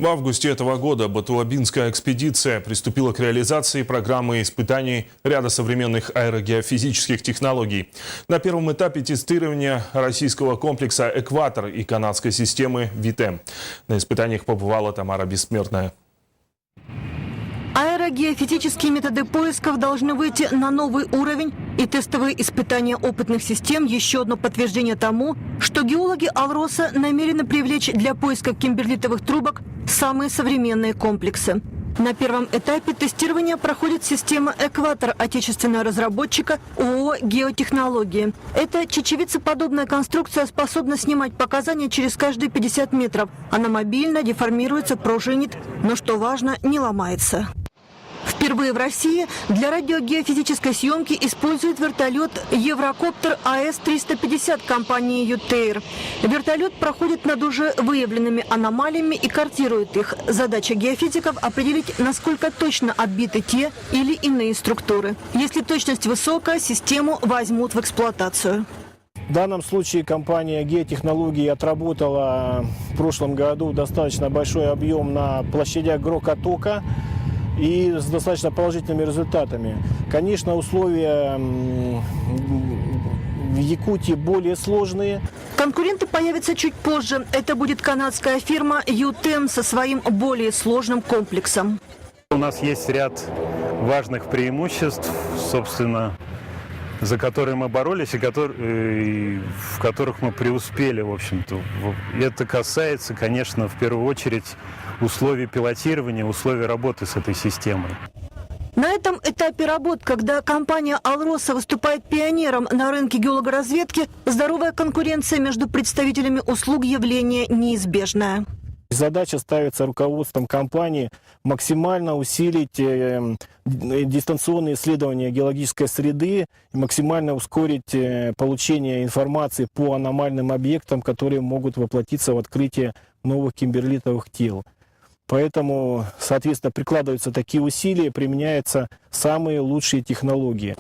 В августе этого года Батулабинская экспедиция приступила к реализации программы испытаний ряда современных аэрогеофизических технологий. На первом этапе тестирования российского комплекса «Экватор» и канадской системы «Витем». На испытаниях побывала Тамара Бессмертная. Аэрогеофизические методы поисков должны выйти на новый уровень, и тестовые испытания опытных систем – еще одно подтверждение тому, что геологи «Алроса» намерены привлечь для поиска кимберлитовых трубок самые современные комплексы. На первом этапе тестирования проходит система «Экватор» отечественного разработчика ООО «Геотехнологии». Эта чечевицеподобная конструкция способна снимать показания через каждые 50 метров. Она мобильно деформируется, пружинит, но, что важно, не ломается. Впервые в России для радиогеофизической съемки использует вертолет «Еврокоптер АС-350» компании «Ютейр». Вертолет проходит над уже выявленными аномалиями и картирует их. Задача геофизиков – определить, насколько точно отбиты те или иные структуры. Если точность высокая, систему возьмут в эксплуатацию. В данном случае компания «Геотехнологии» отработала в прошлом году достаточно большой объем на площадях Грокотока и с достаточно положительными результатами. Конечно, условия в Якутии более сложные. Конкуренты появятся чуть позже. Это будет канадская фирма «Витем» со своим более сложным комплексом. У нас есть ряд важных преимуществ, собственно, за которые мы боролись и в которых мы преуспели, в общем-то. Это касается, конечно, в первую очередь условий пилотирования, условий работы с этой системой. На этом этапе работ, когда компания «Алроса» выступает пионером на рынке геологоразведки, здоровая конкуренция между представителями услуг явление неизбежное. Задача ставится руководством компании максимально усилить дистанционные исследования геологической среды, максимально ускорить получение информации по аномальным объектам, которые могут воплотиться в открытие новых кимберлитовых тел. Поэтому, соответственно, прикладываются такие усилия, применяются самые лучшие технологии.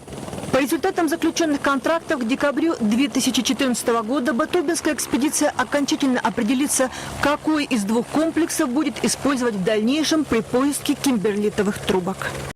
По результатам заключенных контрактов к декабрю 2014 года Батулабинская экспедиция окончательно определится, какой из двух комплексов будет использовать в дальнейшем при поиске кимберлитовых трубок.